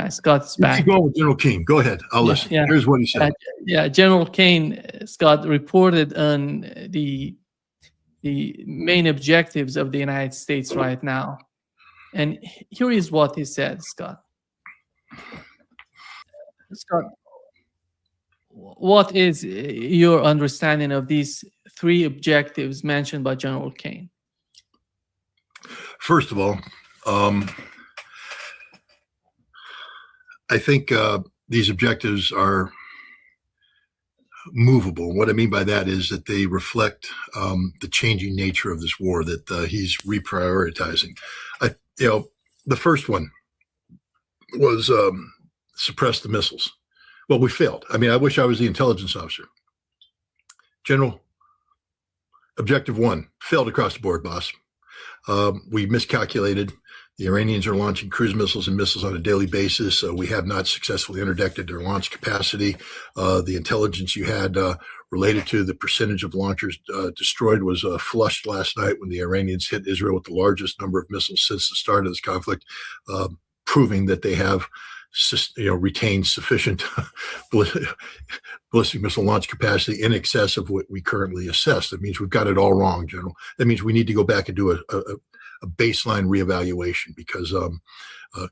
Scott's back. Keep going with General Kane. Go ahead. I'll listen. Here's what he said. General Kane, Scott, reported on the main objectives of the United States right now. And here is what he said, Scott. Scott, what is your understanding of these three objectives mentioned by General Kane? First of all, I think these objectives are movable. What I mean by that is that they reflect the changing nature of this war that he's reprioritizing. The first one was suppress the missiles. Well, we failed. I mean, I wish I was the intelligence officer. General, objective one, failed across the board, boss. We miscalculated. The Iranians are launching cruise missiles and missiles on a daily basis. We have not successfully interdicted their launch capacity. The intelligence you had related to the percentage of launchers destroyed was flushed last night when the Iranians hit Israel with the largest number of missiles since the start of this conflict, proving that they have retained sufficient ballistic missile launch capacity in excess of what we currently assess. That means we've got it all wrong, General. That means we need to go back and do a baseline reevaluation because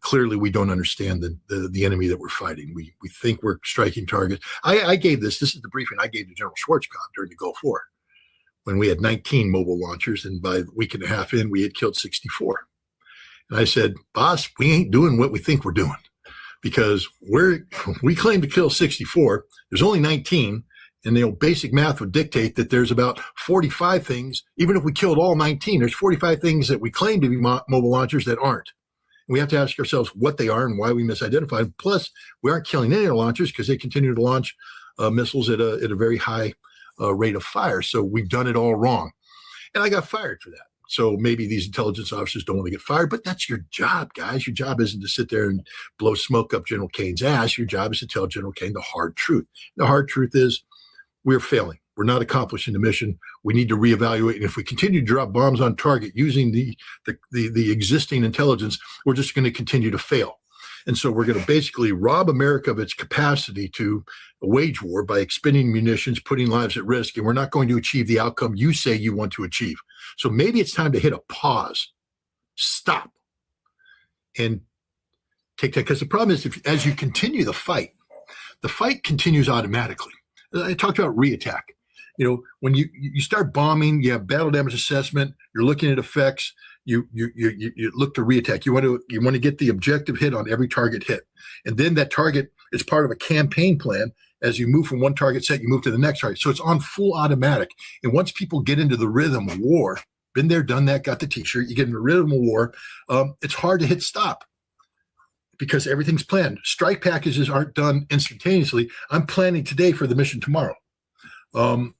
clearly we don't understand the enemy that we're fighting. We think we're striking targets. I gave this is the briefing I gave to General Schwarzkopf during the Gulf War when we had 19 mobile launchers, and by a week and a half in, we had killed 64. And I said, boss, we ain't doing what we think we're doing because we claim to kill 64. There's only 19. And basic math would dictate that there's about 45 things, even if we killed all 19, there's 45 things that we claim to be mobile launchers that aren't. And we have to ask ourselves what they are and why we misidentified. Plus, we aren't killing any of the launchers because they continue to launch missiles at a very high rate of fire. So we've done it all wrong. And I got fired for that. So maybe these intelligence officers don't want to get fired, but that's your job, guys. Your job isn't to sit there and blow smoke up General Kane's ass. Your job is to tell General Kane the hard truth. The hard truth is, we're failing. We're not accomplishing the mission. We need to reevaluate. And if we continue to drop bombs on target using the existing intelligence, we're just going to continue to fail. And so we're going to basically rob America of its capacity to wage war by expending munitions, putting lives at risk, and we're not going to achieve the outcome you say you want to achieve. So maybe it's time to hit a pause, stop, and take that. Because the problem is, as you continue the fight continues automatically. I talked about reattack. When you start bombing, you have battle damage assessment. You're looking at effects. You look to reattack. You want to get the objective hit on every target hit, and then that target is part of a campaign plan. As you move from one target set, you move to the next target. So it's on full automatic. And once people get into the rhythm of war, been there, done that, got the T-shirt. You get in the rhythm of war. It's hard to hit stop. Because everything's planned. Strike packages aren't done instantaneously. I'm planning today for the mission tomorrow. I'm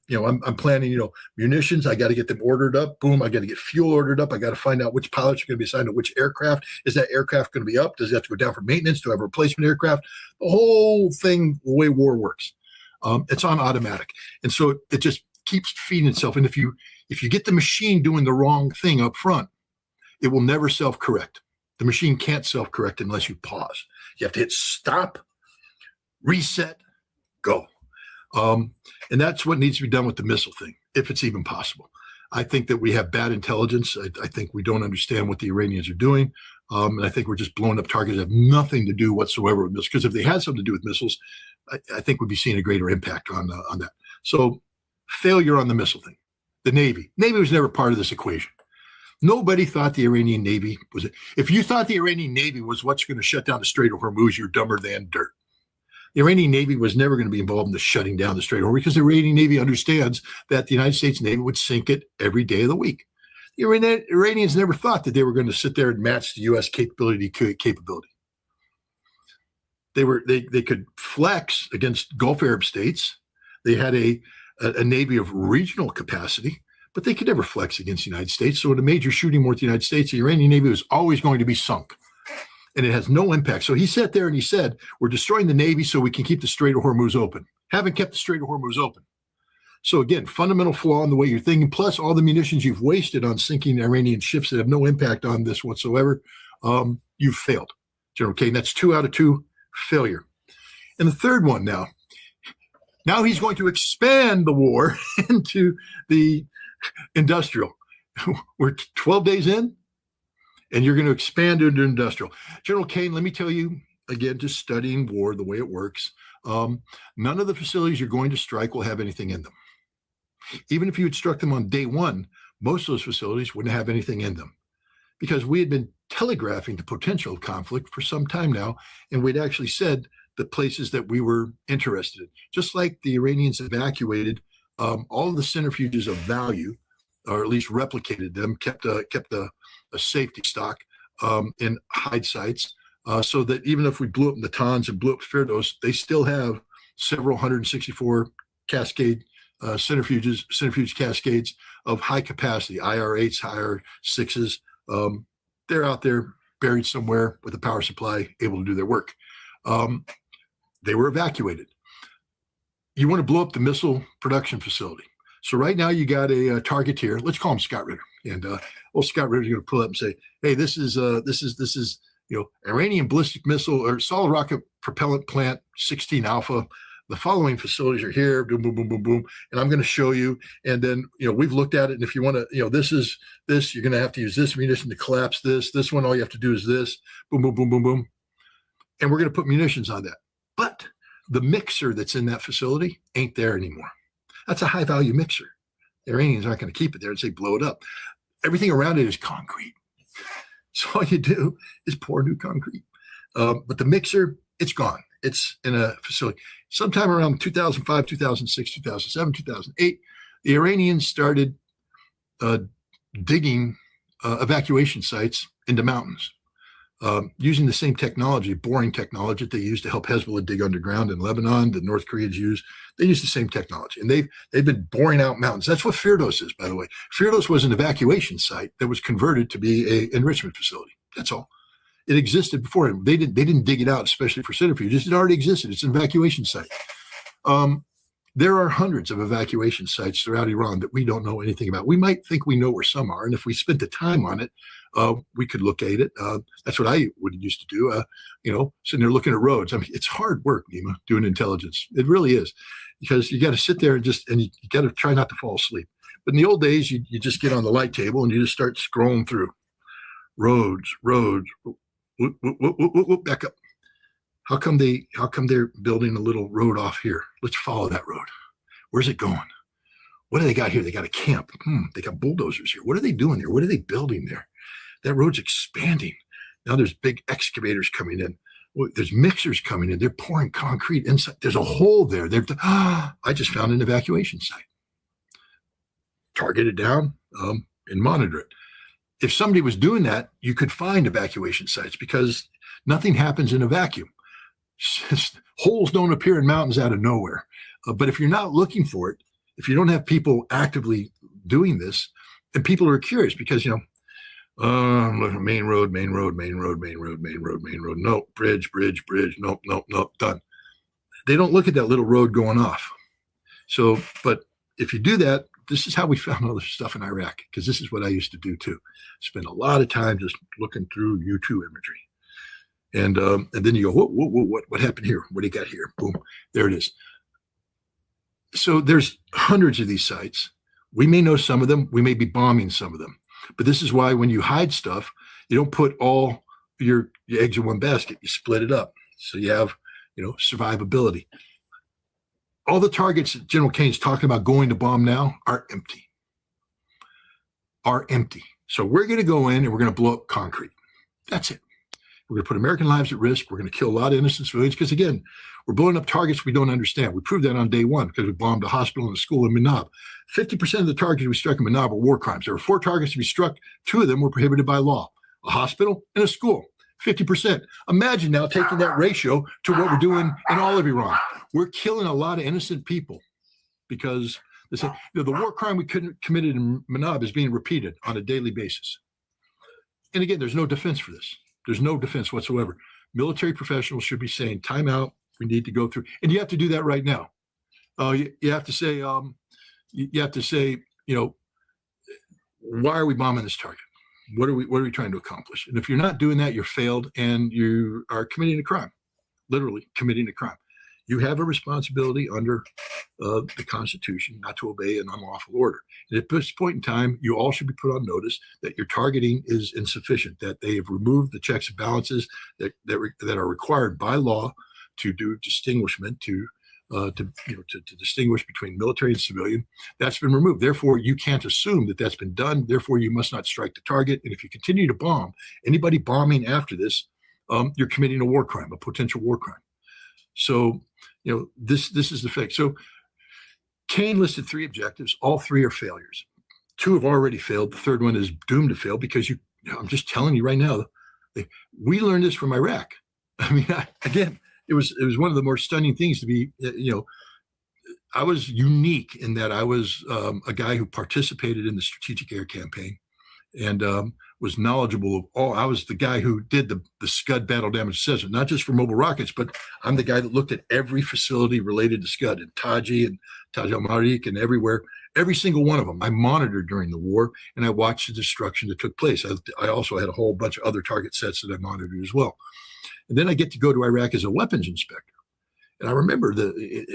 planning, munitions. I got to get them ordered up. Boom. I got to get fuel ordered up. I got to find out which pilots are going to be assigned to which aircraft. Is that aircraft going to be up? Does it have to go down for maintenance? Do I have a replacement aircraft? The whole thing, the way war works, it's on automatic. And so it just keeps feeding itself. And if you get the machine doing the wrong thing up front, it will never self-correct. The machine can't self-correct unless you pause. You have to hit stop, reset, go. And that's what needs to be done with the missile thing, if it's even possible. I think that we have bad intelligence. I think we don't understand what the Iranians are doing. And I think we're just blowing up targets that have nothing to do whatsoever with missiles. Because if they had something to do with missiles, I think we'd be seeing a greater impact on that. So failure on the missile thing. The Navy. Navy was never part of this equation. Nobody thought the Iranian Navy was it. If you thought the Iranian Navy was what's going to shut down the Strait of Hormuz, you're dumber than dirt. The Iranian Navy was never going to be involved in the shutting down the Strait of Hormuz because the Iranian Navy understands that the United States Navy would sink it every day of the week. The Iranians never thought that they were going to sit there and match the U.S. capability. They could flex against Gulf Arab states. They had a Navy of regional capacity, but they could never flex against the United States. So in a major shooting war with the United States, the Iranian Navy was always going to be sunk. And it has no impact. So he sat there and he said, we're destroying the Navy so we can keep the Strait of Hormuz open. Haven't kept the Strait of Hormuz open. So again, fundamental flaw in the way you're thinking, plus all the munitions you've wasted on sinking Iranian ships that have no impact on this whatsoever, you've failed. General Kane. That's 2 out of 2 failure. And the third one now he's going to expand the war into the industrial. We're 12 days in, and you're going to expand into industrial. General Kane, let me tell you, again, just studying war, the way it works, none of the facilities you're going to strike will have anything in them. Even if you had struck them on day one, most of those facilities wouldn't have anything in them, because we had been telegraphing the potential of conflict for some time now, and we'd actually said the places that we were interested in. Just like the Iranians evacuated all of the centrifuges of value, or at least replicated them, kept a safety stock in hide sites, so that even if we blew up Natanz and blew up Firdos, they still have several 164 cascade centrifuge cascades of high capacity, IR8s, IR6s. They're out there buried somewhere with a power supply, able to do their work. They were evacuated. You want to blow up the missile production facility. So right now you got a target here. Let's call him Scott Ritter. And old Scott Ritter's going to pull up and say, "Hey, this is Iranian ballistic missile or solid rocket propellant plant 16 Alpha. The following facilities are here. Boom, boom, boom, boom, boom. And I'm going to show you. And then we've looked at it. And if you want to, this is this. You're going to have to use this munition to collapse this. This one, all you have to do is this. Boom, boom, boom, boom, boom. And we're going to put munitions on that. But the mixer that's in that facility ain't there anymore. That's a high value mixer. The Iranians aren't going to keep it there and say blow it up. Everything around it is concrete. So all you do is pour new concrete. But the mixer, it's gone. It's in a facility. Sometime around 2005, 2006, 2007, 2008, the Iranians started digging evacuation sites into mountains. Using the same technology, boring technology that they used to help Hezbollah dig underground in Lebanon, that North Koreans use. They use the same technology, and they've been boring out mountains. That's what Firdos is, by the way. Firdos was an evacuation site that was converted to be an enrichment facility. That's all. It existed before. They didn't dig it out, especially for centrifuges. It already existed. It's an evacuation site. There are hundreds of evacuation sites throughout Iran that we don't know anything about. We might think we know where some are, and if we spent the time on it, we could locate it. That's what I would used to do. Sitting there looking at roads. I mean, it's hard work, Nima, doing intelligence. It really is, because you got to sit there and you got to try not to fall asleep. But in the old days, you just get on the light table and you just start scrolling through roads. Whoop, back up. How come they're building a little road off here? Let's follow that road. Where's it going? What do they got here? They got a camp. They got bulldozers here. What are they doing there? What are they building there? That road's expanding. Now there's big excavators coming in. There's mixers coming in. They're pouring concrete inside. There's a hole there. I just found an evacuation site. Target it down and monitor it. If somebody was doing that, you could find evacuation sites, because nothing happens in a vacuum. Holes don't appear in mountains out of nowhere. But if you're not looking for it, if you don't have people actively doing this, and people are curious, because, main road, no, bridge, nope, done. They don't look at that little road going off. So, but if you do that, this is how we found all this stuff in Iraq, because this is what I used to do too. Spend a lot of time just looking through U2 imagery. And then you go, what happened here? What do you got here? Boom, there it is. So there's hundreds of these sites. We may know some of them. We may be bombing some of them. But this is why when you hide stuff, you don't put all your eggs in one basket. You split it up. So you have, survivability. All the targets that General Kane's talking about going to bomb now are empty. So we're going to go in and we're going to blow up concrete. That's it. We're going to put American lives at risk. We're going to kill a lot of innocent civilians, because, again, we're blowing up targets we don't understand. We proved that on day one, because we bombed a hospital and a school in Manab. 50% of the targets we struck in Manab were war crimes. There were 4 targets to be struck. 2 of them were prohibited by law: a hospital and a school. 50%. Imagine now taking that ratio to what we're doing in all of Iran. We're killing a lot of innocent people, because the war crime we committed in Manab is being repeated on a daily basis. And again, there's no defense for this. There's no defense whatsoever. Military professionals should be saying, time out, we need to go through. And you have to do that right now. You have to say, why are we bombing this target? What are we trying to accomplish? And if you're not doing that, you're failed and you are committing a crime, literally committing a crime. You have a responsibility under the Constitution not to obey an unlawful order. And at this point in time, you all should be put on notice that your targeting is insufficient, that they have removed the checks and balances that are required by law to do distinguishment, to distinguish between military and civilian. That's been removed. Therefore, you can't assume that that's been done. Therefore, you must not strike the target. And if you continue to bomb, anybody bombing after this, you're committing a war crime, a potential war crime. So, this is the fix. So Kane listed 3 objectives. All 3 are failures. 2 have already failed. The third one is doomed to fail because I'm just telling you right now, we learned this from Iraq. I mean, again, it was one of the more stunning things to be, I was unique in that I was a guy who participated in the Strategic Air Campaign and was knowledgeable of all. I was the guy who did the Scud battle damage assessment, not just for mobile rockets, but I'm the guy that looked at every facility related to Scud in Taji and Taj al-Mariq and everywhere, every single one of them. I monitored during the war and I watched the destruction that took place. I also had a whole bunch of other target sets that I monitored as well. And then I get to go to Iraq as a weapons inspector. And I remember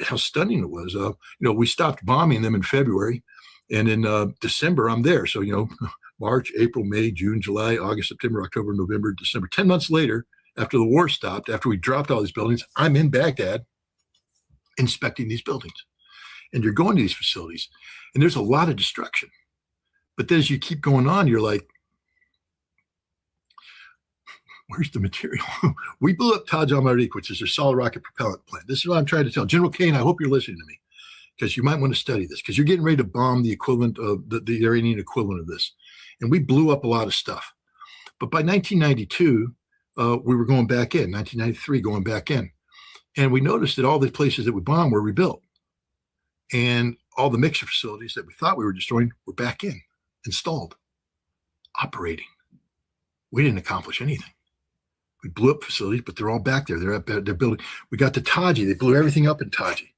how stunning it was. We stopped bombing them in February, and in December I'm there. So, March, April, May, June, July, August, September, October, November, December. 10 months later, after the war stopped, after we dropped all these buildings, I'm in Baghdad inspecting these buildings. And you're going to these facilities, and there's a lot of destruction. But then as you keep going on, you're like, where's the material? We blew up Taj al-Mariq, which is their solid rocket propellant plant. This is what I'm trying to tell. General Kane, I hope you're listening to me, because you might want to study this, because you're getting ready to bomb the equivalent of the Iranian equivalent of this. And we blew up a lot of stuff. But by 1992, we were going back in, 1993, going back in. And we noticed that all the places that we bombed were rebuilt. And all the mixer facilities that we thought we were destroying were back in, installed, operating. We didn't accomplish anything. We blew up facilities, but they're all back there. They're building. We got to Taji. They blew everything up in Taji.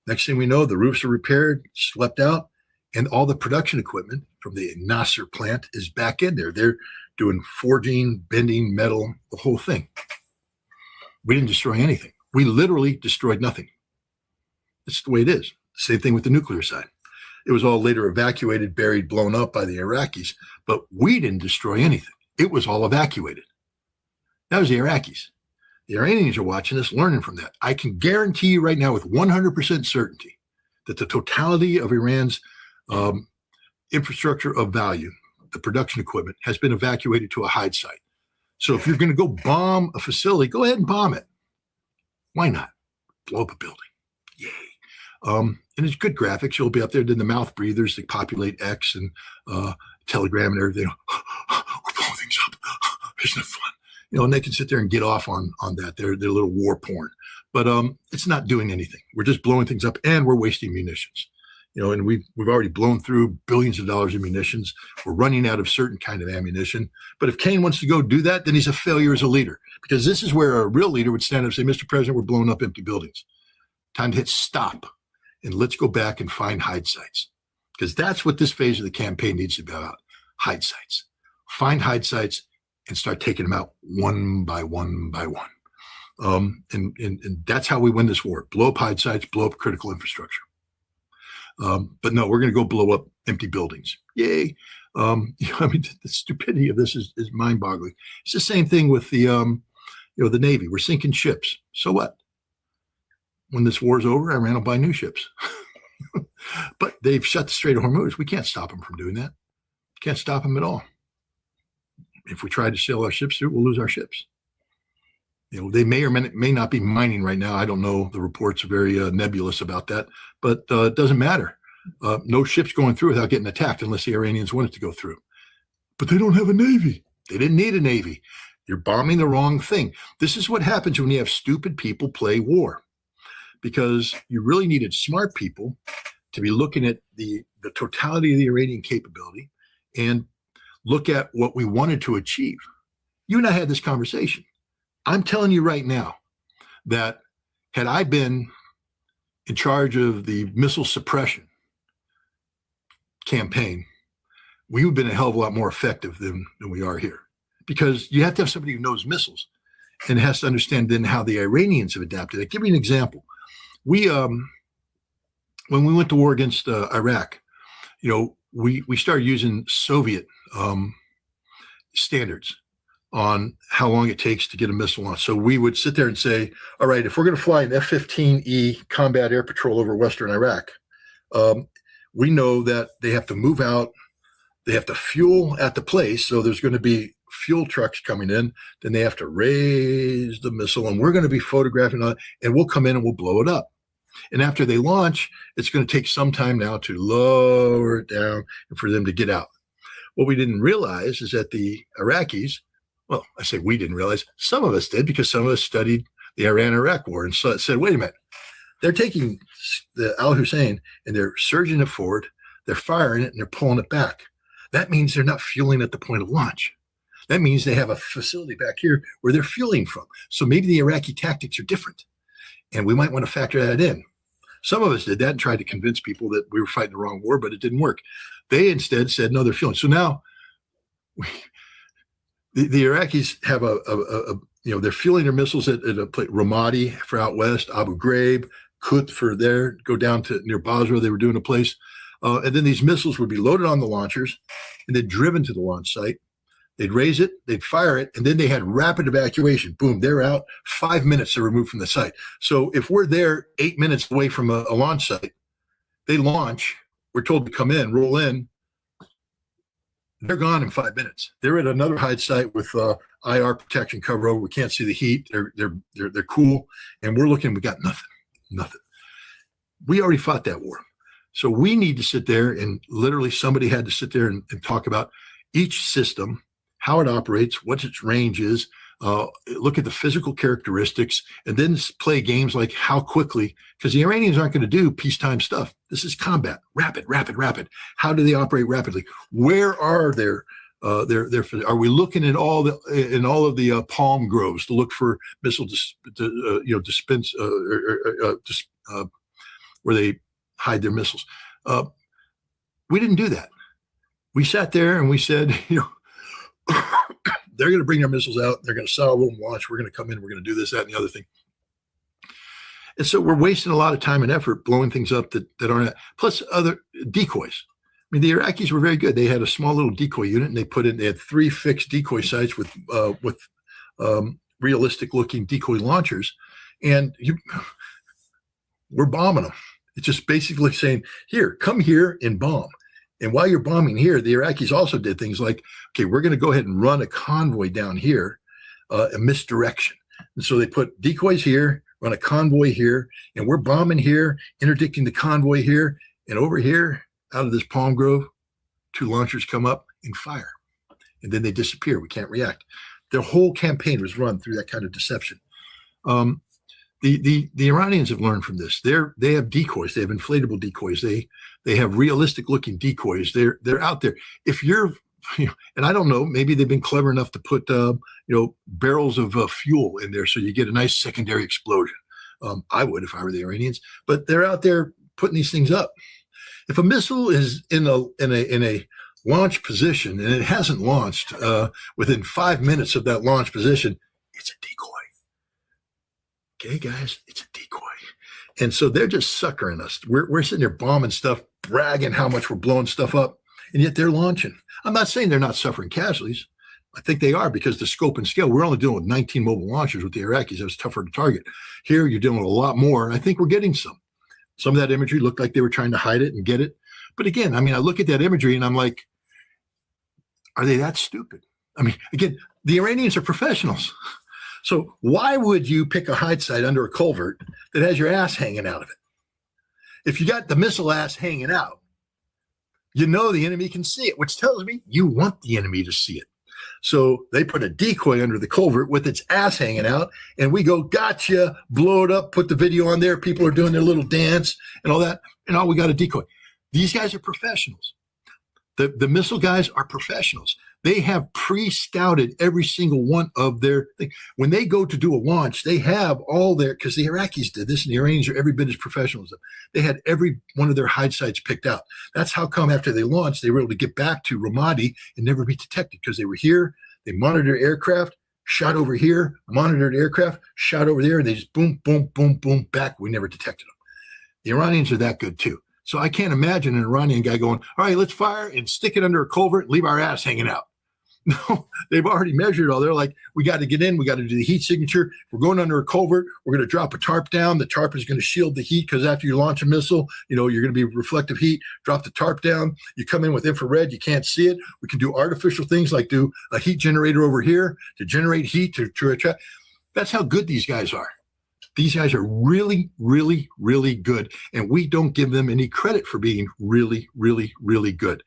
Next thing we know, the roofs are repaired, swept out, and all the production equipment from the Nasser plant is back in there. They're doing forging, bending, metal, the whole thing. We didn't destroy anything. We literally destroyed nothing. It's the way it is. Same thing with the nuclear side. It was all later evacuated, buried, blown up by the Iraqis, but we didn't destroy anything. It was all evacuated. That was the Iraqis. The Iranians are watching this, learning from that. I can guarantee you right now with 100% certainty that the totality of Iran's infrastructure of value, the production equipment, has been evacuated to a hide site. So if you're going to go bomb a facility, go ahead and bomb it. Why not? Blow up a building. Yay. And it's good graphics. You'll be up there, then the mouth breathers that populate X and Telegram and everything. We're blowing things up. Isn't it fun? And they can sit there and get off on that. They're little war porn. But it's not doing anything. We're just blowing things up and we're wasting munitions. And we've already blown through billions of dollars in munitions. We're running out of certain kind of ammunition. But if Kane wants to go do that, then he's a failure as a leader. Because this is where a real leader would stand up and say, Mr. President, we're blowing up empty buildings. Time to hit stop. And let's go back and find hide sites. Because that's what this phase of the campaign needs to be about. Hide sites. Find hide sites and start taking them out one by one by one. And that's how we win this war. Blow up hide sites, blow up critical infrastructure. But no, we're going to go blow up empty buildings. Yay. The stupidity of this is mind-boggling. It's the same thing with the Navy. We're sinking ships. So what? When this war's over, Iran will buy new ships. But they've shut the Strait of Hormuz. We can't stop them from doing that. Can't stop them at all. If we try to sail our ships through, we'll lose our ships. They may or may not be mining right now. I don't know. The reports are very nebulous about that, but it doesn't matter. No ships going through without getting attacked unless the Iranians want it to go through. But they don't have a navy. They didn't need a navy. You're bombing the wrong thing. This is what happens when you have stupid people play war, because you really needed smart people to be looking at the totality of the Iranian capability and look at what we wanted to achieve. You and I had this conversation. I'm telling you right now that had I been in charge of the missile suppression campaign, we would have been a hell of a lot more effective than we are here, because you have to have somebody who knows missiles and has to understand then how the Iranians have adapted. I'll give you an example. We, when we went to war against Iraq, we started using Soviet standards on how long it takes to get a missile launch. So we would sit there and say, all right, if we're going to fly an F-15E combat air patrol over Western Iraq, we know that they have to move out, they have to fuel at the place. So there's going to be fuel trucks coming in, then they have to raise the missile, and we're going to be photographing it, and we'll come in and we'll blow it up. And after they launch, it's going to take some time now to lower it down and for them to get out. What we didn't realize is that the Iraqis, well, I say we didn't realize, some of us did, because some of us studied the Iran-Iraq war and said, wait a minute, they're taking the Al Hussein and they're surging it forward, they're firing it, and they're pulling it back. That means they're not fueling at the point of launch. That means they have a facility back here where they're fueling from. So maybe the Iraqi tactics are different, and we might want to factor that in. Some of us did that and tried to convince people that we were fighting the wrong war, but it didn't work. They instead said, no, they're fueling. So now the Iraqis have they're fueling their missiles at a place, Ramadi for out west, Abu Ghraib, Kut for there, go down to near Basra, they were doing a place. And then these missiles would be loaded on the launchers and then driven to the launch site. They'd raise it, they'd fire it, and then they had rapid evacuation. Boom, they're out. 5 minutes they're removed from the site. So if we're there 8 minutes away from a launch site, they launch, we're told to come in, roll in, they're gone in 5 minutes. They're at another hide site with IR protection cover over. We can't see the heat. They're cool, and we're looking. We got nothing. We already fought that war, so we need to sit there and literally somebody had to sit there and talk about each system, how it operates, what its range is, look at the physical characteristics, and then play games like how quickly, because the Iranians aren't going to do peacetime stuff. This is combat, rapid. How do they operate rapidly? Where are are we looking at all of the palm groves to look for missile dispense where they hide their missiles? We didn't do that. We sat there and we said, they're going to bring their missiles out. They're going to salvo them, launch. We're going to come in. We're going to do this, that, and the other thing. And so we're wasting a lot of time and effort blowing things up that aren't. Plus other decoys. I mean, the Iraqis were very good. They had a small little decoy unit, and they had 3 fixed decoy sites with realistic-looking decoy launchers, and we're bombing them. It's just basically saying, here, come here and bomb. And while you're bombing here, the Iraqis also did things like, okay, we're going to go ahead and run a convoy down here, a misdirection. And so they put decoys here, run a convoy here, and we're bombing here, interdicting the convoy here, and over here, out of this palm grove, 2 launchers come up and fire. And then they disappear. We can't react. Their whole campaign was run through that kind of deception. The Iranians have learned from this. They have decoys. They have inflatable decoys. They have realistic looking decoys. They're out there. If you're, and I don't know, maybe they've been clever enough to put barrels of fuel in there so you get a nice secondary explosion. I would if I were the Iranians, but they're out there putting these things up. If a missile is in a launch position and it hasn't launched within 5 minutes of that launch position, it's a decoy. Okay, guys, it's a decoy. And so they're just suckering us. We're sitting there bombing stuff, bragging how much we're blowing stuff up, and yet they're launching. I'm not saying they're not suffering casualties. I think they are, because the scope and scale, we're only dealing with 19 mobile launchers with the Iraqis. It was tougher to target. Here, you're dealing with a lot more, and I think we're getting some. Some of that imagery looked like they were trying to hide it and get it. But again, I mean, I look at that imagery, and I'm like, are they that stupid? I mean, again, the Iranians are professionals. So why would you pick a hide site under a culvert that has your ass hanging out of it? If you got the missile ass hanging out, the enemy can see it, which tells me you want the enemy to see it. So they put a decoy under the culvert with its ass hanging out, and we go, gotcha, blow it up, put the video on there. People are doing their little dance and all that, and we got a decoy. These guys are professionals. The missile guys are professionals. They have pre-scouted every single one of their things. When they go to do a launch, they have all their, because the Iraqis did this and the Iranians are every bit as professional as them. They had every one of their hide sites picked out. That's how come after they launched, they were able to get back to Ramadi and never be detected, because they were here, they monitored aircraft, shot over here, monitored aircraft, shot over there, and they just boom, boom, boom, boom, back. We never detected them. The Iranians are that good too. So I can't imagine an Iranian guy going, all right, let's fire and stick it under a culvert and leave our ass hanging out. No, they've already measured all. They're like, we got to get in. We got to do the heat signature. If we're going under a culvert, we're going to drop a tarp down. The tarp is going to shield the heat, because after you launch a missile, you're going to be reflective heat. Drop the tarp down. You come in with infrared. You can't see it. We can do artificial things like do a heat generator over here to generate heat to attract. That's how good these guys are. These guys are really, really, really good. And we don't give them any credit for being really, really, really good.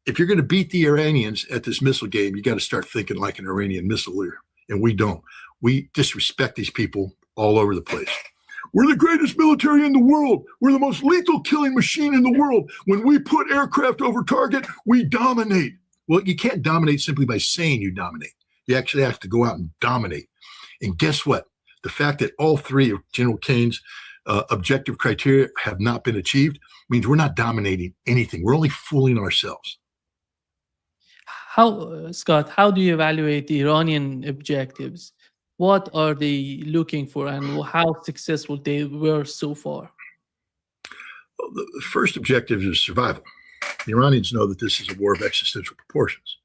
If you're going to beat the Iranians at this missile game, you got to start thinking like an Iranian missileer. And we don't. We disrespect these people all over the place. We're the greatest military in the world. We're the most lethal killing machine in the world. When we put aircraft over target, we dominate. Well, you can't dominate simply by saying you dominate. You actually have to go out and dominate. And guess what? The fact that all three of General Kane's objective criteria have not been achieved means we're not dominating anything. We're only fooling ourselves. Scott, how do you evaluate the Iranian objectives? What are they looking for, and how successful they were so far? Well, the first objective is survival. The Iranians know that this is a war of existential proportions.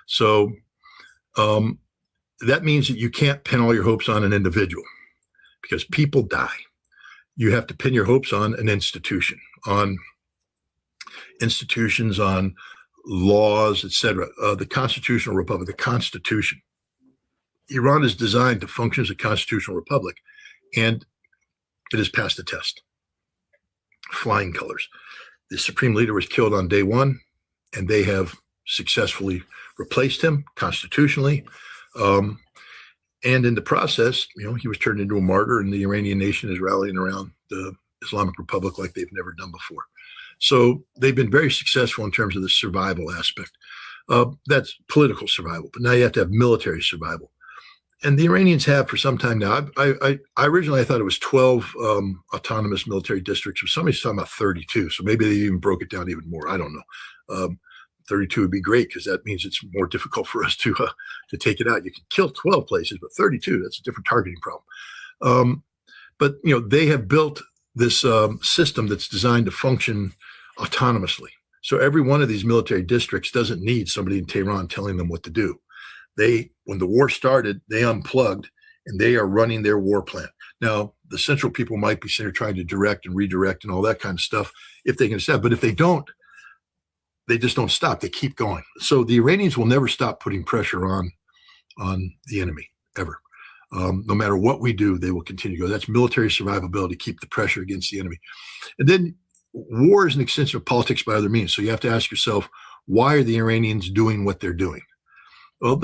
So that means that you can't pin all your hopes on an individual, because people die. You have to pin your hopes on an institution, on institutions, on laws, etc. The constitutional republic, the Constitution. Iran is designed to function as a constitutional republic, and it has passed the test. Flying colors. The supreme leader was killed on day one, and they have successfully replaced him constitutionally. And in the process, he was turned into a martyr, and the Iranian nation is rallying around the Islamic Republic like they've never done before. So they've been very successful in terms of the survival aspect. That's political survival, but now you have to have military survival. And the Iranians have for some time now. I originally thought it was 12 autonomous military districts, or somebody's talking about 32. So maybe they even broke it down even more. I don't know. 32 would be great, because that means it's more difficult for us to take it out. You can kill 12 places, but 32, that's a different targeting problem. But they have built this system that's designed to function autonomously. So every one of these military districts doesn't need somebody in Tehran telling them what to do. When the war started, they unplugged, and they are running their war plan. Now, the central people might be sitting there trying to direct and redirect and all that kind of stuff if they can stop. But if they don't, they just don't stop. They keep going. So the Iranians will never stop putting pressure on the enemy, ever. No matter what we do, they will continue to go. That's military survivability, keep the pressure against the enemy. And then war is an extension of politics by other means. So you have to ask yourself, why are the Iranians doing what they're doing? Well,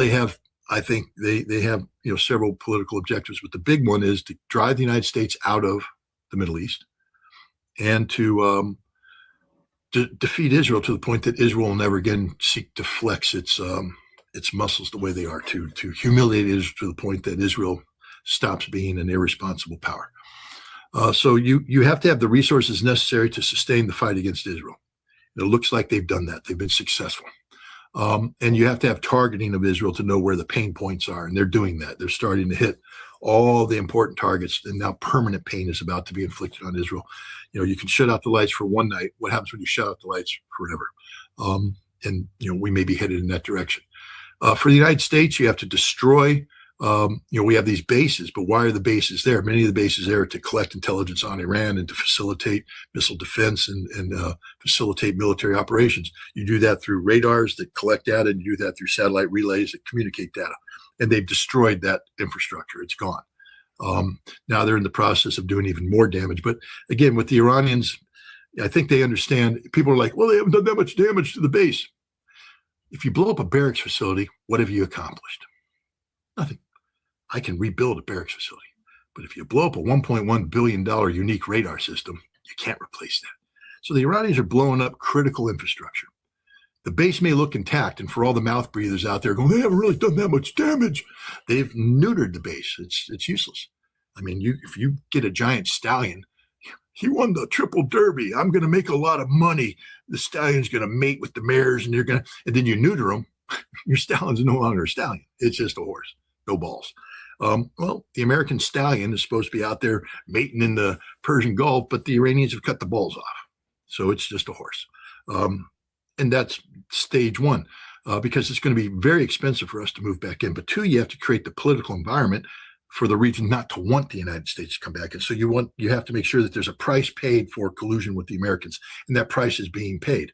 I think they have several political objectives, but the big one is to drive the United States out of the Middle East, and to defeat Israel to the point that Israel will never again seek to flex its muscles the way they are, to humiliate Israel to the point that Israel stops being an irresponsible power. So you have to have the resources necessary to sustain the fight against Israel. It looks like they've done that. They've been successful. And you have to have targeting of Israel to know where the pain points are. And they're doing that. They're starting to hit all the important targets. And now permanent pain is about to be inflicted on Israel. You can shut out the lights for one night. What happens when you shut out the lights forever? And we may be headed in that direction. For the United States, you have to destroy. We have these bases, but why are the bases there? Many of the bases there are to collect intelligence on Iran and to facilitate missile defense and facilitate military operations. You do that through radars that collect data, and you do that through satellite relays that communicate data. And they've destroyed that infrastructure. It's gone. Now they're in the process of doing even more damage. But again, with the Iranians, I think they understand. People are like, well, they haven't done that much damage to the base. If you blow up a barracks facility, what have you accomplished? Nothing. I can rebuild a barracks facility. But if you blow up a $1.1 billion unique radar system, you can't replace that. So the Iranians are blowing up critical infrastructure. The base may look intact, and for all the mouth breathers out there going, they haven't really done that much damage, they've neutered the base. It's useless. I mean, if you get a giant stallion, he won the triple derby. I'm going to make a lot of money. The stallion's going to mate with the mares, and then you neuter them. Your stallion's no longer a stallion. It's just a horse, no balls. Well, the American stallion is supposed to be out there mating in the Persian Gulf, but the Iranians have cut the balls off. So it's just a horse. And that's stage one, because it's going to be very expensive for us to move back in. But two, you have to create the political environment for the region not to want the United States to come back. And so you have to make sure that there's a price paid for collusion with the Americans, and that price is being paid.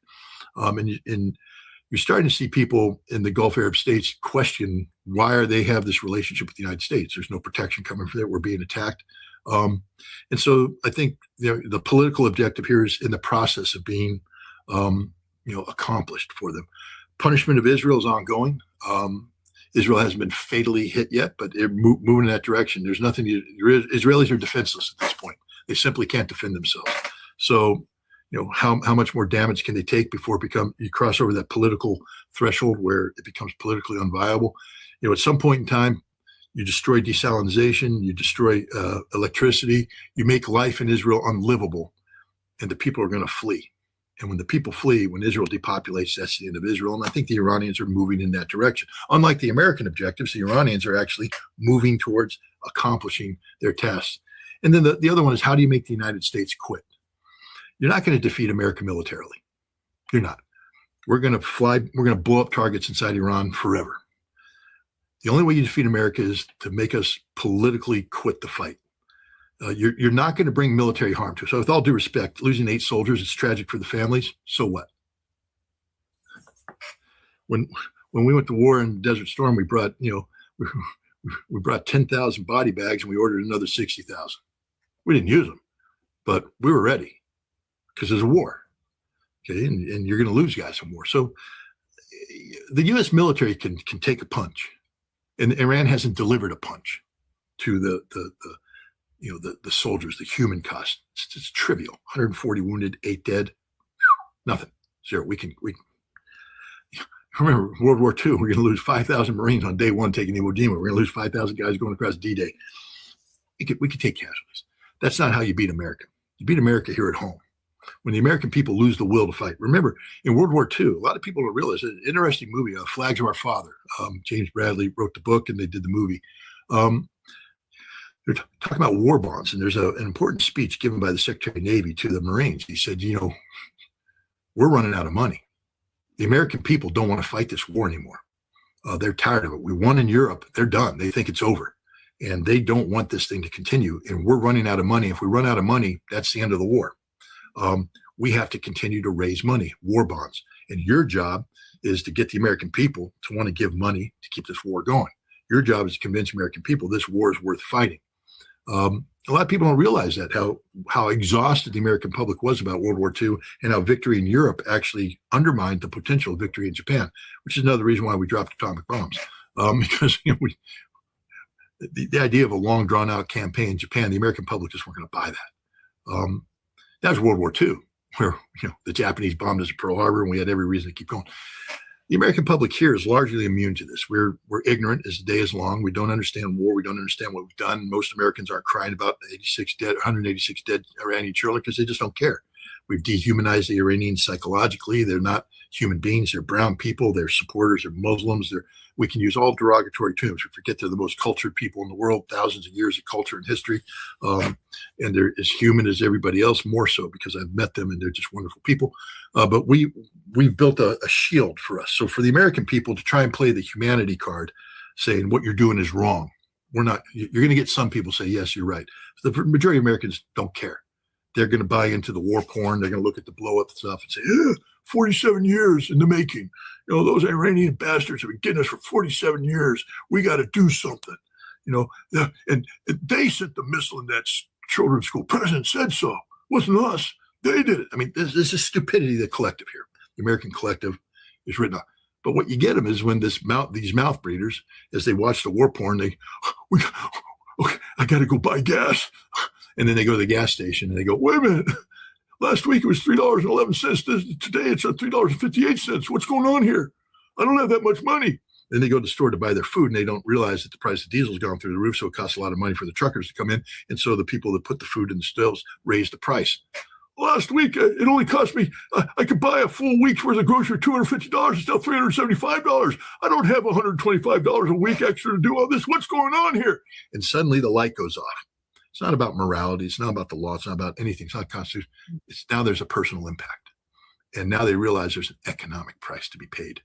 And you're starting to see people in the Gulf Arab states question why they have this relationship with the United States. There's no protection coming from that. We're being attacked. And so I think the political objective here is in the process of being accomplished for them. Punishment of Israel is ongoing. Israel hasn't been fatally hit yet, but they're moving in that direction. There's nothing. Israelis are defenseless at this point. They simply can't defend themselves. So, how much more damage can they take before you cross over that political threshold where it becomes politically unviable? At some point in time, you destroy desalination, you destroy electricity, you make life in Israel unlivable, and the people are going to flee. And when the people flee, when Israel depopulates, that's the end of Israel. And I think the Iranians are moving in that direction. Unlike the American objectives, the Iranians are actually moving towards accomplishing their tasks. And then the other one is, how do you make the United States quit? You're not going to defeat America militarily. You're not. We're going to blow up targets inside Iran forever. The only way you defeat America is to make us politically quit the fight. You're not going to bring military harm to us. So with all due respect, losing 8 soldiers, it's tragic for the families. So what? When we went to war in Desert Storm, we brought, we brought 10,000 body bags, and we ordered another 60,000. We didn't use them, but we were ready because there's a war. Okay. And you're going to lose guys in war. So the U.S. military can take a punch, and Iran hasn't delivered a punch to the soldiers, the human cost. It's trivial. 140 wounded, 8 dead, nothing, 0. We remember World War II. We're going to lose 5,000 Marines on day one taking Iwo Jima. We're going to lose 5,000 guys going across D-Day. We could take casualties. That's not how you beat America. You beat America here at home. When the American people lose the will to fight. Remember, in World War II, a lot of people don't realize, an interesting movie, Flags of Our Father. James Bradley wrote the book, and they did the movie. They're talking about war bonds, and there's an important speech given by the Secretary of Navy to the Marines. He said, we're running out of money. The American people don't want to fight this war anymore. They're tired of it. We won in Europe. They're done. They think it's over, and they don't want this thing to continue, and we're running out of money. If we run out of money, that's the end of the war. We have to continue to raise money, war bonds. And your job is to get the American people to want to give money to keep this war going. Your job is to convince American people this war is worth fighting. A lot of people don't realize that, how exhausted the American public was about World War II, and how victory in Europe actually undermined the potential of victory in Japan, which is another reason why we dropped atomic bombs. Because the idea of a long, drawn-out campaign in Japan, the American public just weren't going to buy that. That was World War II, where the Japanese bombed us at Pearl Harbor, and we had every reason to keep going. The American public here is largely immune to this. We're ignorant as the day is long. We don't understand war. We don't understand what we've done. Most Americans aren't crying about 186 dead Iranian children because they just don't care. We've dehumanized the Iranians psychologically. They're not human beings. They're brown people. They're supporters. They're Muslims. We can use all derogatory terms. We forget they're the most cultured people in the world, thousands of years of culture and history. And they're as human as everybody else, more so because I've met them and they're just wonderful people. But we've built a shield for us. So for the American people to try and play the humanity card, saying what you're doing is wrong, you're going to get some people say, yes, you're right. The majority of Americans don't care. They're going to buy into the war porn. They're going to look at the blow up stuff and say, 47 years in the making. Those Iranian bastards have been getting us for 47 years. We got to do something. And they sent the missile in that children's school. President said so. It wasn't us. They did it. I mean, this is stupidity, the collective here. The American collective is written off. But what you get them is when these mouth breeders, as they watch the war porn, okay, I got to go buy gas. And then they go to the gas station and they go, wait a minute, Last week it was $3.11. Today it's at $3.58. What's going on here? I don't have that much money. Then they go to the store to buy their food, and they don't realize that the price of diesel's gone through the roof, so it costs a lot of money for the truckers to come in, and so the people that put the food in the stills raise the price. Last week, it only cost me, I could buy a full week's worth of grocery for $250. It's now $375. I don't have $125 a week extra to do all this. What's going on here? And suddenly the light goes off. It's not about morality. It's not about the law. It's not about anything. It's not constitution. It's now there's a personal impact. And now they realize there's an economic price to be paid.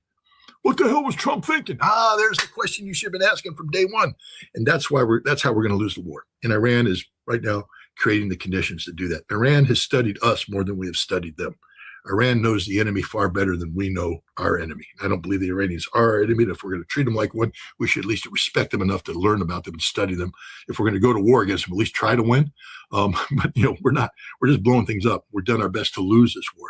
What the hell was Trump thinking? There's the question you should have been asking from day one. And that's how we're going to lose the war. And Iran is right now creating the conditions to do that. Iran has studied us more than we have studied them. Iran knows the enemy far better than we know our enemy. I don't believe the Iranians are our enemy. If we're going to treat them like one, we should at least respect them enough to learn about them and study them. If we're going to go to war against them, at least try to win. But we're not. We're just blowing things up. We're done our best to lose this war.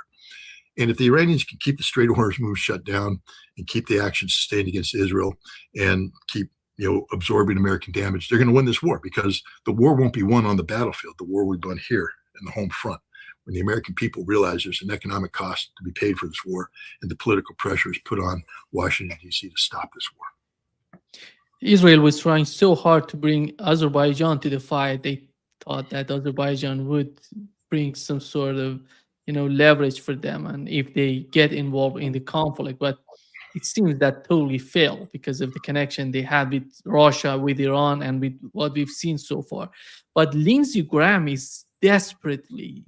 And if the Iranians can keep the Strait of Hormuz move shut down and keep the actions sustained against Israel and keep absorbing American damage, they're going to win this war, because the war won't be won on the battlefield. The war will be won here in the home front, when the American people realize there's an economic cost to be paid for this war, and the political pressure is put on Washington, D.C. to stop this war. Israel was trying so hard to bring Azerbaijan to the fight. They thought that Azerbaijan would bring some sort of leverage for them, and if they get involved in the conflict. But it seems that totally failed because of the connection they had with Russia, with Iran, and with what we've seen so far. But Lindsey Graham is desperately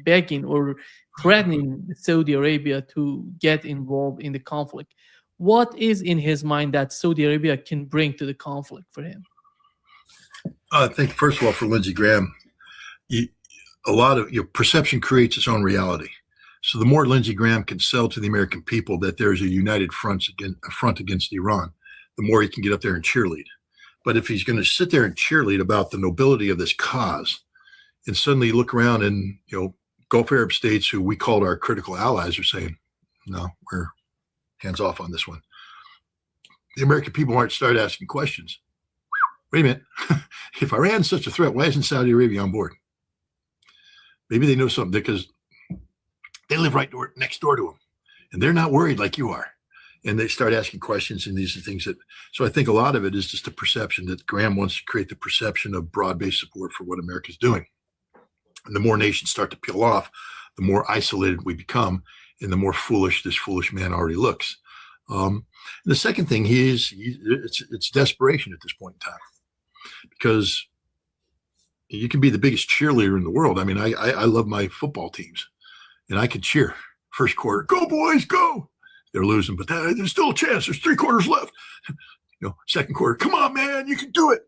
begging or threatening Saudi Arabia to get involved in the conflict. What is in his mind that Saudi Arabia can bring to the conflict for him? I think, first of all, for Lindsey Graham, a lot of perception creates its own reality. So the more Lindsey Graham can sell to the American people that there's a united front against Iran, the more he can get up there and cheerlead. But if he's going to sit there and cheerlead about the nobility of this cause, and suddenly look around and Gulf Arab states who we called our critical allies are saying, no, we're hands off on this one. The American people might start asking questions. Wait a minute. If Iran's such a threat, why isn't Saudi Arabia on board? Maybe they know something, because they live next door to them, and they're not worried like you are. And they start asking questions, and these are things that, so I think a lot of it is just a perception that Graham wants to create the perception of broad-based support for what America's doing. And the more nations start to peel off, the more isolated we become, and the more foolish this foolish man already looks. The second thing it's desperation at this point in time, because you can be the biggest cheerleader in the world. I mean, I love my football teams, and I can cheer. First quarter, go boys, go. They're losing, but there's still a chance. There's 3 quarters left. Second quarter, come on, man, you can do it.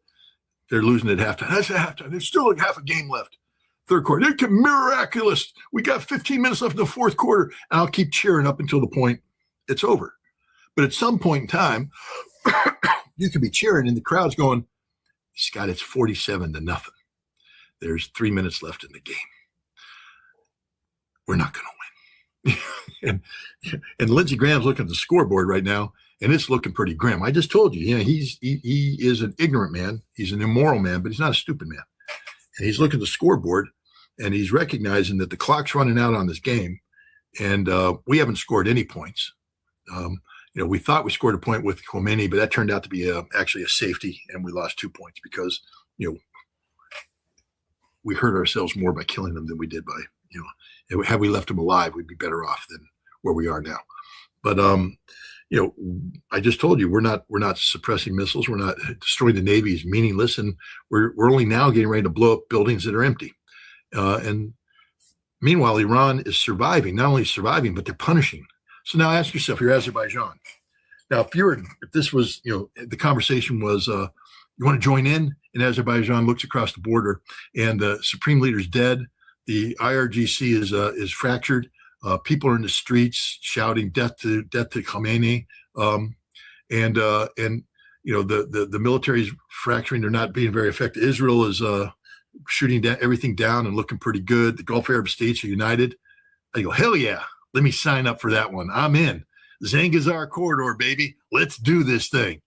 They're losing at halftime. That's at halftime. There's still like half a game left. Third quarter, it can miraculous. We got 15 minutes left in the fourth quarter, and I'll keep cheering up until the point it's over. But at some point in time, you could be cheering, and the crowd's going, Scott, it's 47-0. There's 3 minutes left in the game. We're not going to win. and Lindsey Graham's looking at the scoreboard right now, and it's looking pretty grim. I just told you, he is an ignorant man. He's an immoral man, but he's not a stupid man. And he's looking at the scoreboard, and he's recognizing that the clock's running out on this game, and we haven't scored any points. We thought we scored a point with Khomeini, but that turned out to be actually a safety, and we lost 2 points because we hurt ourselves more by killing them than we did by had we left them alive, we'd be better off than where we are now. But I just told you, we're not suppressing missiles. We're not destroying the Navy is meaningless, and we're only now getting ready to blow up buildings that are empty. And meanwhile, Iran is surviving. Not only surviving, but they're punishing. So now ask yourself, you're Azerbaijan. Now, if this was, the conversation was, you want to join in? And Azerbaijan looks across the border, and the supreme leader's dead. The IRGC is fractured. People are in the streets shouting "Death to Khomeini," and the military's fracturing. They're not being very effective. Israel is shooting everything down and looking pretty good. The Gulf Arab states are united. I go, hell yeah! Let me sign up for that one. I'm in. Zangezur corridor, baby. Let's do this thing.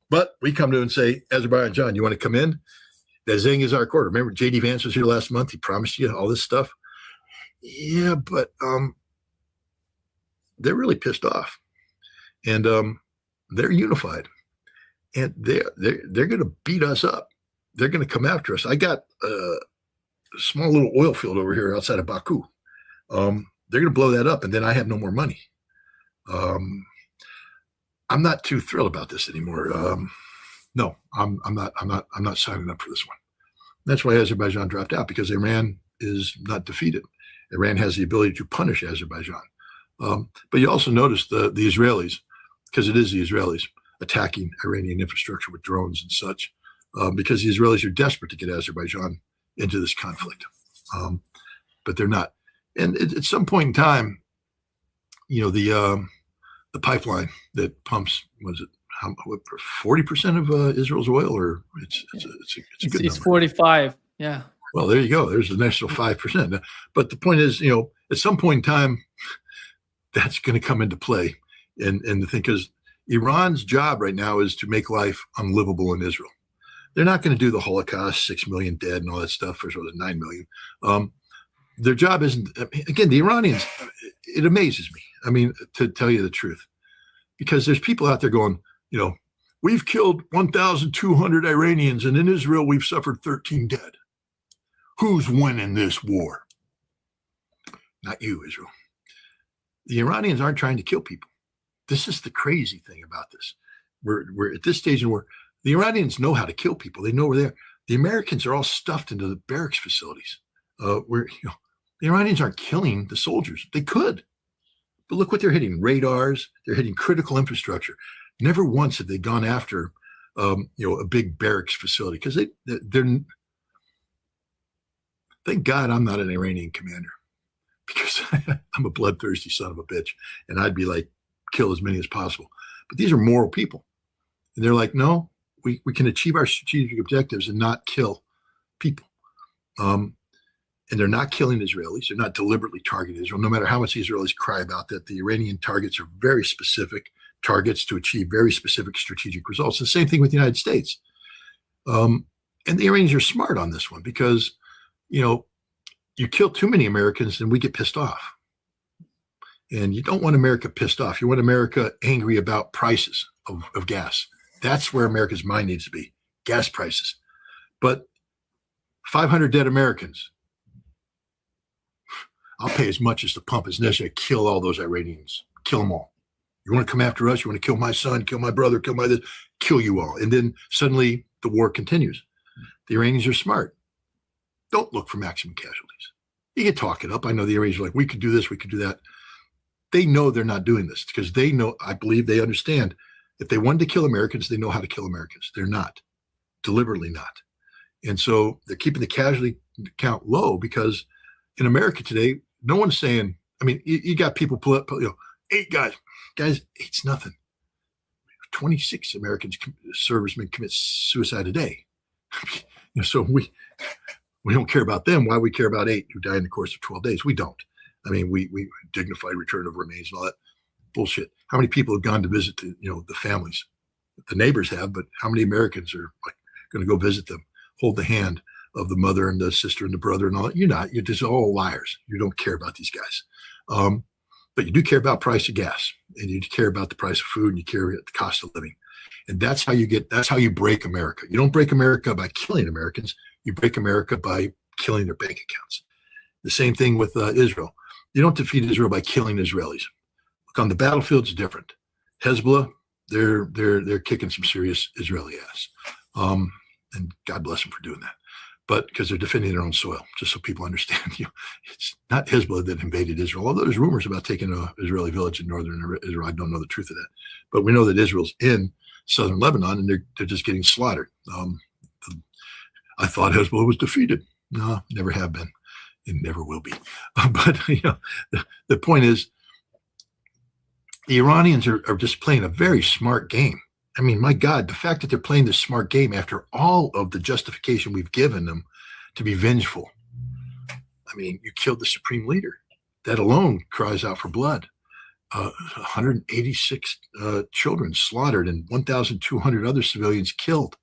But we come to and say, Azerbaijan, you want to come in? That Zangezur corridor. Remember, J.D. Vance was here last month. He promised you all this stuff. Yeah, but they're really pissed off, and they're unified, and they're going to beat us up. They're going to come after us. I got a small little oil field over here outside of Baku. They're going to blow that up, and then I have no more money. I'm not too thrilled about this anymore. No, I'm not signing up for this one. That's why Azerbaijan dropped out, because Iran is not defeated. Iran has the ability to punish Azerbaijan. But you also notice the Israelis, because it is the Israelis attacking Iranian infrastructure with drones and such, because the Israelis are desperate to get Azerbaijan into this conflict. But they're not. And at some point in time, the pipeline that pumps, was it 40% of Israel's oil, or it's a good It's number. 45. Yeah. Well, there you go. There's the national 5%. But the point is, at some point in time, that's going to come into play. And the thing is, Iran's job right now is to make life unlivable in Israel. They're not going to do the Holocaust, 6 million dead and all that stuff. First of all, 9 million. Their job isn't, again, the Iranians, it amazes me. I mean, to tell you the truth, because there's people out there going, we've killed 1,200 Iranians, and in Israel, we've suffered 13 dead. Who's winning this war? Not you, Israel. The Iranians aren't trying to kill people. This is the crazy thing about this. We're at this stage in war. The Iranians know how to kill people. They know where they are. The Americans are all stuffed into the barracks facilities. The Iranians aren't killing the soldiers. They could. But look what they're hitting. Radars. They're hitting critical infrastructure. Never once have they gone after, a big barracks facility, because they're. Thank God I'm not an Iranian commander, because I'm a bloodthirsty son of a bitch, and I'd be like, kill as many as possible. But these are moral people, and they're like, no, we can achieve our strategic objectives and not kill people. And they're not killing Israelis. They're not deliberately targeting Israel, no matter how much the Israelis cry about that. The Iranian targets are very specific targets to achieve very specific strategic results. The same thing with the United States. And the Iranians are smart on this one, because, you kill too many Americans and we get pissed off. And you don't want America pissed off. You want America angry about prices of gas. That's where America's mind needs to be, gas prices. But 500 dead Americans, I'll pay as much as the pump is necessary to kill all those Iranians. Kill them all. You want to come after us? You want to kill my son, kill my brother, kill my this, kill you all. And then suddenly the war continues. The Iranians are smart. Don't look for maximum casualties. You can talk it up. I know the Iranians are like, we could do this, we could do that. They know they're not doing this, because they know, I believe they understand, if they wanted to kill Americans, they know how to kill Americans. They're not, deliberately not. And so they're keeping the casualty count low, because in America today, no one's saying, I mean, you got people pull up, 8 guys. Guys, 8's nothing. 26 American servicemen commit suicide a day. So we don't care about them. Why we care about 8 who die in the course of 12 days? We don't. I mean, we dignified return of remains and all that bullshit. How many people have gone to visit the families? The neighbors have, but how many Americans are going to go visit them, hold the hand of the mother and the sister and the brother and all that? You're not. You're just all liars. You don't care about these guys. But you do care about price of gas, and you care about the price of food, and you care about the cost of living. And that's how you break America. You don't break America by killing Americans. You break America by killing their bank accounts. The same thing with Israel. You don't defeat Israel by killing Israelis. Look, on the battlefield, it's different. Hezbollah, they're kicking some serious Israeli ass. And God bless them for doing that. But because they're defending their own soil, just so people understand, it's not Hezbollah that invaded Israel. Although there's rumors about taking an Israeli village in northern Israel. I don't know the truth of that. But we know that Israel's in southern Lebanon, and they're just getting slaughtered. I thought Hezbollah was defeated. No, never have been, and never will be. But the point is, the Iranians are just playing a very smart game. I mean, my God, the fact that they're playing this smart game after all of the justification we've given them to be vengeful. I mean, you killed the supreme leader. That alone cries out for blood. 186 children slaughtered and 1,200 other civilians killed.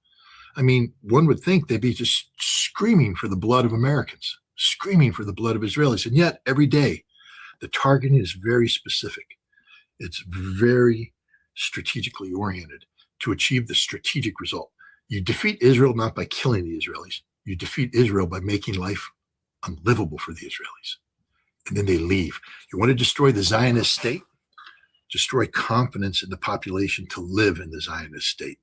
I mean, one would think they'd be just screaming for the blood of Americans. screaming for the blood of Israelis. And yet every day the targeting is very specific. It's very strategically oriented to achieve the strategic result. You defeat Israel not by killing the Israelis. You defeat Israel by making life unlivable for the Israelis. And then they leave. You want to destroy the Zionist state? Destroy confidence in the population to live in the Zionist state.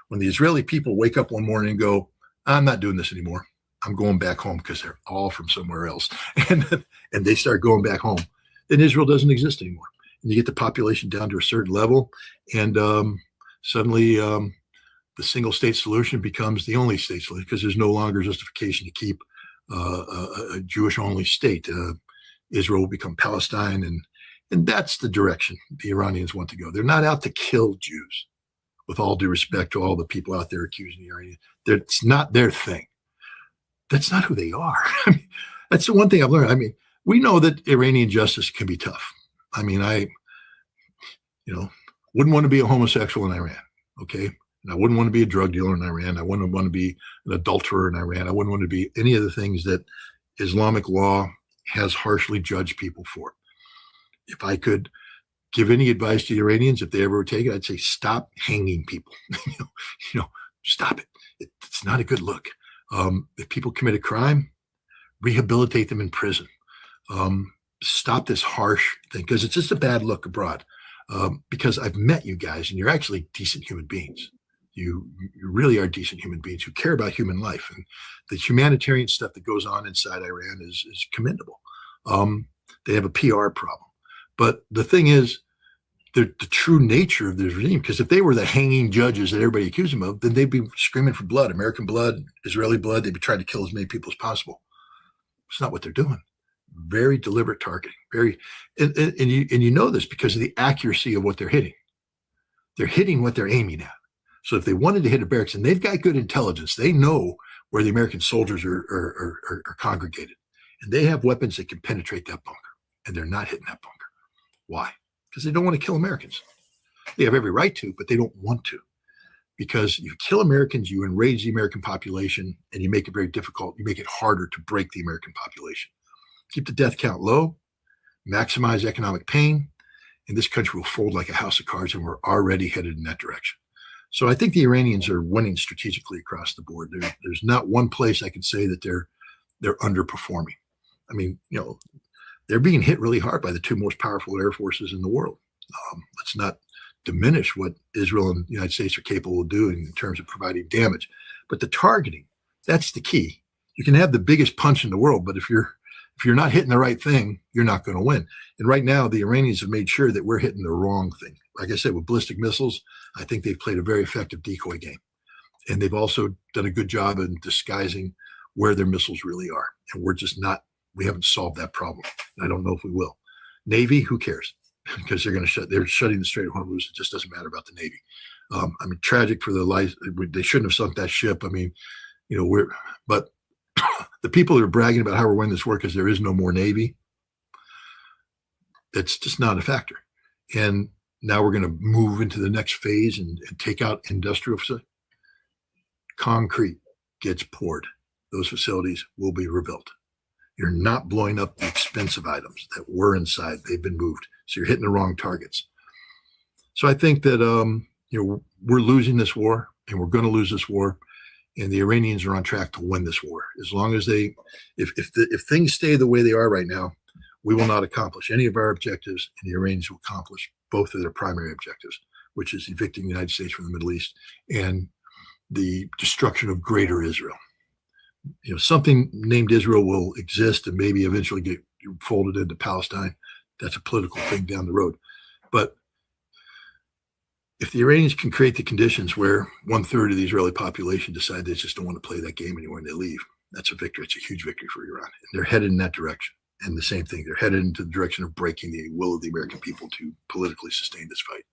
When the Israeli people wake up one morning and go, I'm not doing this anymore. I'm going back home, because they're all from somewhere else. And they start going back home. Then Israel doesn't exist anymore. And you get the population down to a certain level, and suddenly the single state solution becomes the only state solution, because there's no longer justification to keep a Jewish-only state. Israel will become Palestine, and that's the direction the Iranians want to go. They're not out to kill Jews, with all due respect to all the people out there accusing the Iranians. It's not their thing. That's not who they are. I mean, that's the one thing I've learned. I mean, we know that Iranian justice can be tough. I mean, I wouldn't want to be a homosexual in Iran, okay? And I wouldn't want to be a drug dealer in Iran. I wouldn't want to be an adulterer in Iran. I wouldn't want to be any of the things that Islamic law has harshly judged people for. If I could give any advice to the Iranians, if they ever take it, I'd say, stop hanging people. Stop it. It's not a good look. If people commit a crime, rehabilitate them in prison. Stop this harsh thing, because it's just a bad look abroad. Because I've met you guys, and you're actually decent human beings. You really are decent human beings who care about human life, and the humanitarian stuff that goes on inside Iran is commendable. They have a PR problem, but the thing is, the true nature of this regime, because if they were the hanging judges that everybody accused them of, then they'd be screaming for blood, American blood, Israeli blood. They'd be trying to kill as many people as possible. It's not what they're doing. Very deliberate targeting. And you know this because of the accuracy of what they're hitting. They're hitting what they're aiming at. So if they wanted to hit a barracks, and they've got good intelligence, they know where the American soldiers are congregated, and they have weapons that can penetrate that bunker, and they're not hitting that bunker. Why? Because they don't want to kill Americans. They have every right to, but they don't want to. Because you kill Americans, you enrage the American population, and you make it very difficult. You make it harder to break the American population. Keep the death count low, maximize economic pain, and this country will fold like a house of cards, and we're already headed in that direction. So I think the Iranians are winning strategically across the board. There's not one place I can say that they're underperforming. I mean, they're being hit really hard by the two most powerful air forces in the world. Let's not diminish what Israel and the United States are capable of doing in terms of providing damage. But the targeting, that's the key. You can have the biggest punch in the world, but if you're not hitting the right thing, you're not going to win. And right now, the Iranians have made sure that we're hitting the wrong thing. Like I said, with ballistic missiles, I think they've played a very effective decoy game. And they've also done a good job in disguising where their missiles really are. And we haven't solved that problem. And I don't know if we will. Navy, who cares? Because they're shutting the Strait of Hormuz. It just doesn't matter about the Navy. Tragic for the lives. They shouldn't have sunk that ship. But the people that are bragging about how we're winning this war because there is no more Navy, it's just not a factor. And now we're going to move into the next phase and take out industrial facilities. Concrete gets poured. Those facilities will be rebuilt. You're not blowing up the expensive items that were inside. They've been moved. So you're hitting the wrong targets. So I think that we're losing this war, and we're going to lose this war. And the Iranians are on track to win this war. As long as if things stay the way they are right now, we will not accomplish any of our objectives, and the Iranians will accomplish both of their primary objectives, which is evicting the United States from the Middle East and the destruction of greater Israel. Something named Israel will exist and maybe eventually get folded into Palestine. That's a political thing down the road. But if the Iranians can create the conditions where 1/3 of the Israeli population decide they just don't want to play that game anymore and they leave, that's a victory. It's a huge victory for Iran. And they're headed in that direction. And the same thing, they're headed into the direction of breaking the will of the American people to politically sustain this fight.